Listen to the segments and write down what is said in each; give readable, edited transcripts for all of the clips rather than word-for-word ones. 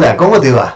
Hola, ¿cómo te va?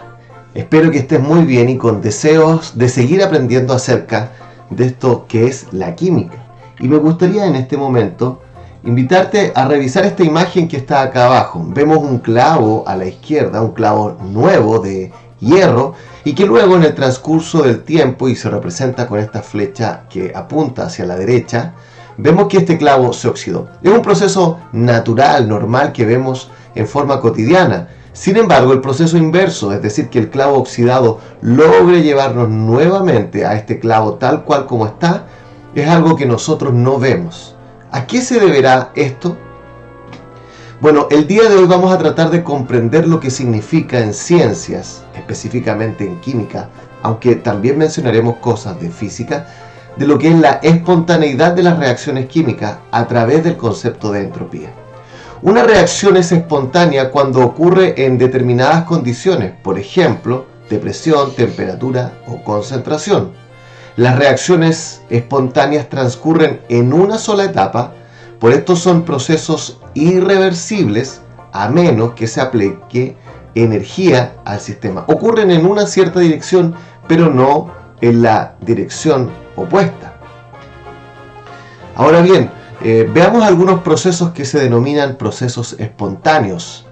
Espero que estés muy bien y con deseos de seguir aprendiendo acerca de esto que es la química. Y me gustaría en este momento invitarte a revisar esta imagen que está acá abajo. Vemos un clavo a la izquierda, un clavo nuevo de hierro y que luego en el transcurso del tiempo, y se representa con esta flecha que apunta hacia la derecha, vemos que este clavo se oxidó. Es un proceso natural, normal, que vemos en forma cotidiana. Sin embargo, el proceso inverso, es decir, que el clavo oxidado logre llevarnos nuevamente a este clavo tal cual como está, es algo que nosotros no vemos. ¿A qué se deberá esto? Bueno, el día de hoy vamos a tratar de comprender lo que significa en ciencias, específicamente en química, aunque también mencionaremos cosas de física, de lo que es la espontaneidad de las reacciones químicas a través del concepto de entropía. Una reacción es espontánea cuando ocurre en determinadas condiciones, por ejemplo, de presión, temperatura o concentración. Las reacciones espontáneas transcurren en una sola etapa, por esto son procesos irreversibles a menos que se aplique energía al sistema. Ocurren en una cierta dirección, pero no en la dirección opuesta. Ahora bien, veamos algunos procesos que se denominan procesos espontáneos.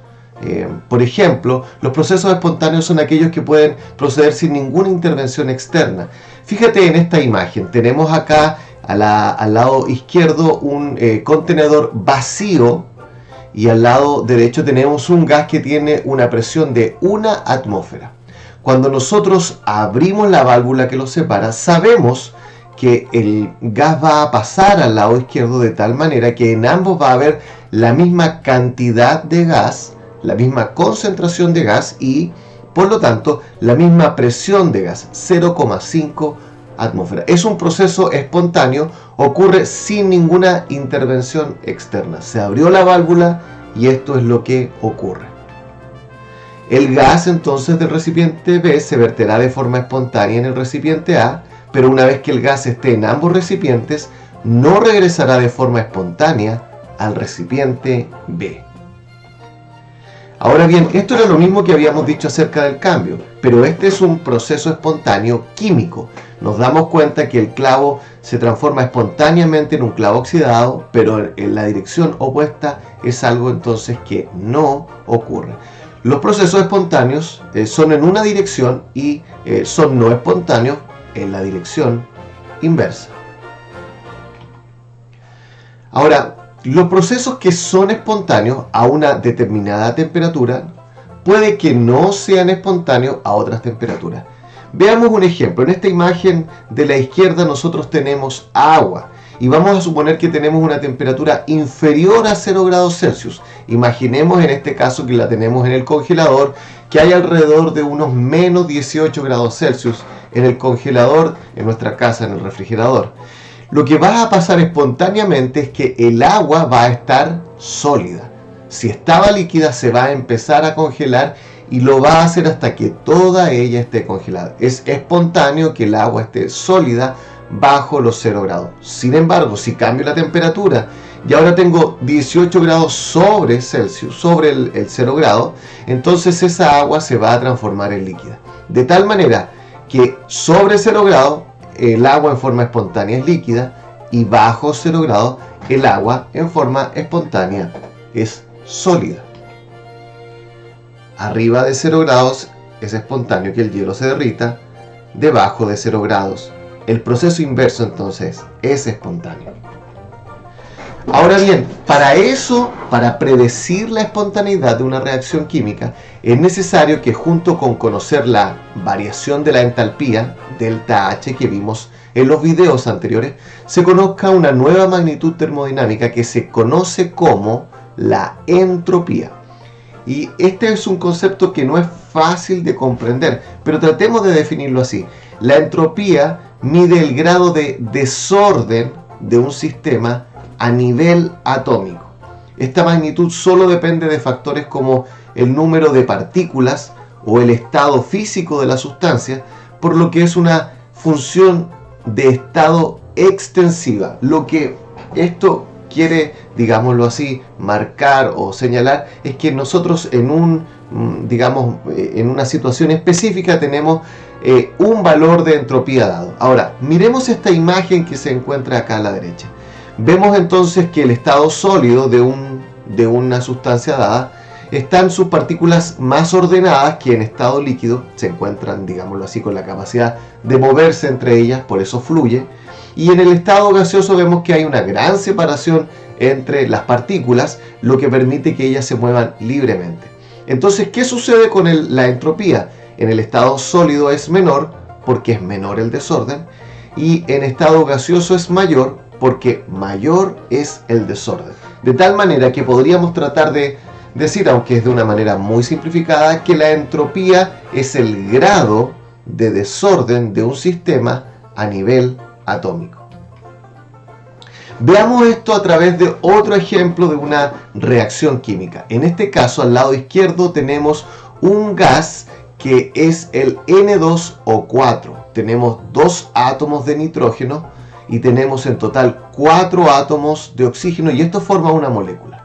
Por ejemplo, los procesos espontáneos son aquellos que pueden proceder sin ninguna intervención externa. Fíjate en esta imagen, tenemos acá al lado izquierdo un contenedor vacío y al lado derecho tenemos un gas que tiene una presión de 1 atmósfera. Cuando nosotros abrimos la válvula que los separa, sabemos que el gas va a pasar al lado izquierdo de tal manera que en ambos va a haber la misma cantidad de gas, la misma concentración de gas y, por lo tanto, la misma presión de gas, 0,5 atmósferas. Es un proceso espontáneo, ocurre sin ninguna intervención externa. Se abrió la válvula y esto es lo que ocurre. El gas entonces del recipiente B se verterá de forma espontánea en el recipiente A, pero una vez que el gas esté en ambos recipientes, no regresará de forma espontánea al recipiente B. Ahora bien, esto era lo mismo que habíamos dicho acerca del cambio, pero este es un proceso espontáneo químico. Nos damos cuenta que el clavo se transforma espontáneamente en un clavo oxidado, pero en la dirección opuesta es algo entonces que no ocurre. Los procesos espontáneos son en una dirección y son no espontáneos en la dirección inversa. Ahora, los procesos que son espontáneos a una determinada temperatura puede que no sean espontáneos a otras temperaturas. Veamos un ejemplo. En esta imagen de la izquierda nosotros tenemos agua y vamos a suponer que tenemos una temperatura inferior a 0 grados Celsius. Imaginemos en este caso que la tenemos en el congelador, que hay alrededor de unos menos 18 grados Celsius en el congelador, en nuestra casa, en el refrigerador. Lo que va a pasar espontáneamente es que el agua va a estar sólida. Si estaba líquida se va a empezar a congelar y lo va a hacer hasta que toda ella esté congelada. Es espontáneo que el agua esté sólida bajo los 0 grados. Sin embargo, si cambio la temperatura y ahora tengo 18 grados sobre Celsius, sobre el 0 grado, entonces esa agua se va a transformar en líquida. De tal manera que sobre 0 grados el agua en forma espontánea es líquida y bajo 0 grados el agua en forma espontánea es sólida. Arriba de 0 grados es espontáneo que el hielo se derrita, debajo de 0 grados. El proceso inverso entonces es espontáneo. Ahora bien, para eso, para predecir la espontaneidad de una reacción química, es necesario que junto con conocer la variación de la entalpía, delta H, que vimos en los videos anteriores, se conozca una nueva magnitud termodinámica que se conoce como la entropía. Y este es un concepto que no es fácil de comprender, pero tratemos de definirlo así. La entropía mide el grado de desorden de un sistema a nivel atómico. Esta magnitud solo depende de factores como el número de partículas o el estado físico de la sustancia, por lo que es una función de estado extensiva. Lo que esto quiere, digámoslo así, marcar o señalar es que nosotros en un digamos, en una situación específica tenemos un valor de entropía dado. Ahora, miremos esta imagen que se encuentra acá a la derecha. Vemos entonces que el estado sólido de una sustancia dada están sus partículas más ordenadas que en estado líquido, se encuentran, digámoslo así, con la capacidad de moverse entre ellas, por eso fluye. Y en el estado gaseoso vemos que hay una gran separación entre las partículas, lo que permite que ellas se muevan libremente. Entonces, ¿qué sucede con la entropía? En el estado sólido es menor, porque es menor el desorden, y en estado gaseoso es mayor, porque mayor es el desorden. De tal manera que podríamos tratar de decir, aunque es de una manera muy simplificada, que la entropía es el grado de desorden de un sistema a nivel atómico. Veamos esto a través de otro ejemplo de una reacción química. En este caso, al lado izquierdo tenemos un gas que es el N2O4. Tenemos 2 átomos de nitrógeno y tenemos en total 4 átomos de oxígeno, y esto forma una molécula.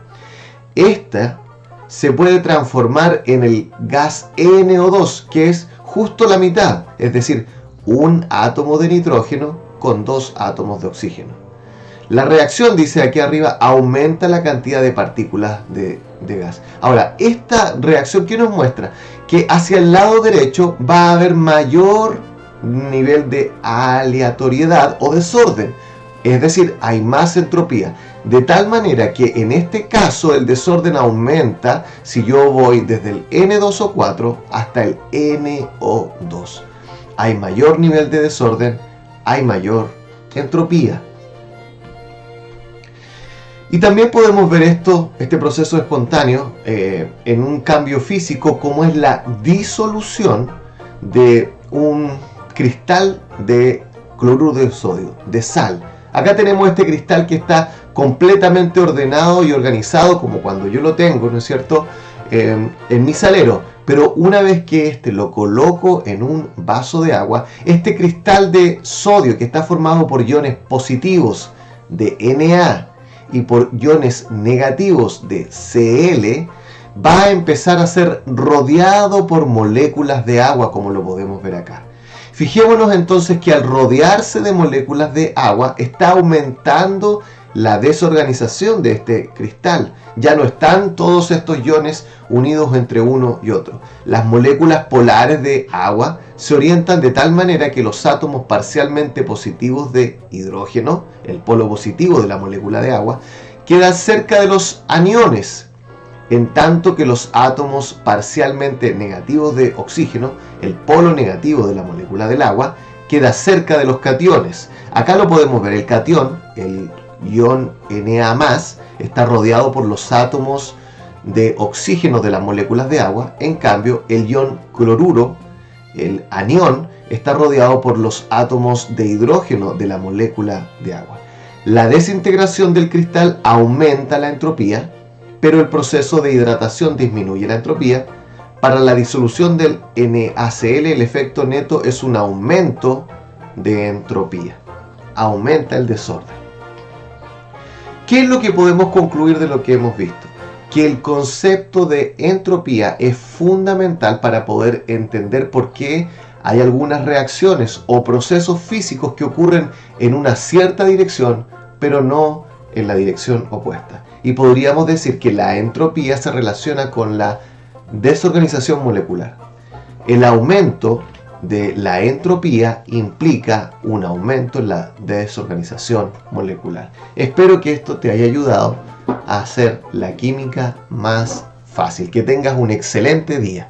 Esta se puede transformar en el gas NO2, que es justo la mitad, es decir, un átomo de nitrógeno con 2 átomos de oxígeno. La reacción, dice aquí arriba, aumenta la cantidad de partículas de gas. Ahora, esta reacción, ¿qué nos muestra? Que hacia el lado derecho va a haber mayor nivel de aleatoriedad o desorden. Es decir, hay más entropía. De tal manera que en este caso el desorden aumenta si yo voy desde el N2O4 hasta el NO2. Hay mayor nivel de desorden, hay mayor entropía. Y también podemos ver este proceso espontáneo en un cambio físico, como es la disolución de un cristal de cloruro de sodio, de sal. Acá tenemos este cristal que está completamente ordenado y organizado, como cuando yo lo tengo, ¿no es cierto?, en mi salero. Pero una vez que lo coloco en un vaso de agua, este cristal de sodio, que está formado por iones positivos de Na y por iones negativos de Cl, va a empezar a ser rodeado por moléculas de agua, como lo podemos ver acá. Fijémonos entonces que al rodearse de moléculas de agua está aumentando la desorganización de este cristal. Ya no están todos estos iones unidos entre uno y otro. Las moléculas polares de agua se orientan de tal manera que los átomos parcialmente positivos de hidrógeno, el polo positivo de la molécula de agua, quedan cerca de los aniones, en tanto que los átomos parcialmente negativos de oxígeno, el polo negativo de la molécula del agua, queda cerca de los cationes. Acá lo podemos ver, el catión, el ion Na+, está rodeado por los átomos de oxígeno de las moléculas de agua. En cambio, el ion cloruro, el anión, está rodeado por los átomos de hidrógeno de la molécula de agua. La desintegración del cristal aumenta la entropía, pero el proceso de hidratación disminuye la entropía. Para la disolución del NaCl, el efecto neto es un aumento de entropía. Aumenta el desorden. ¿Qué es lo que podemos concluir de lo que hemos visto? Que el concepto de entropía es fundamental para poder entender por qué hay algunas reacciones o procesos físicos que ocurren en una cierta dirección, pero no en la dirección opuesta. Y podríamos decir que la entropía se relaciona con la desorganización molecular. El aumento de la entropía implica un aumento en la desorganización molecular. Espero que esto te haya ayudado a hacer la química más fácil. Que tengas un excelente día.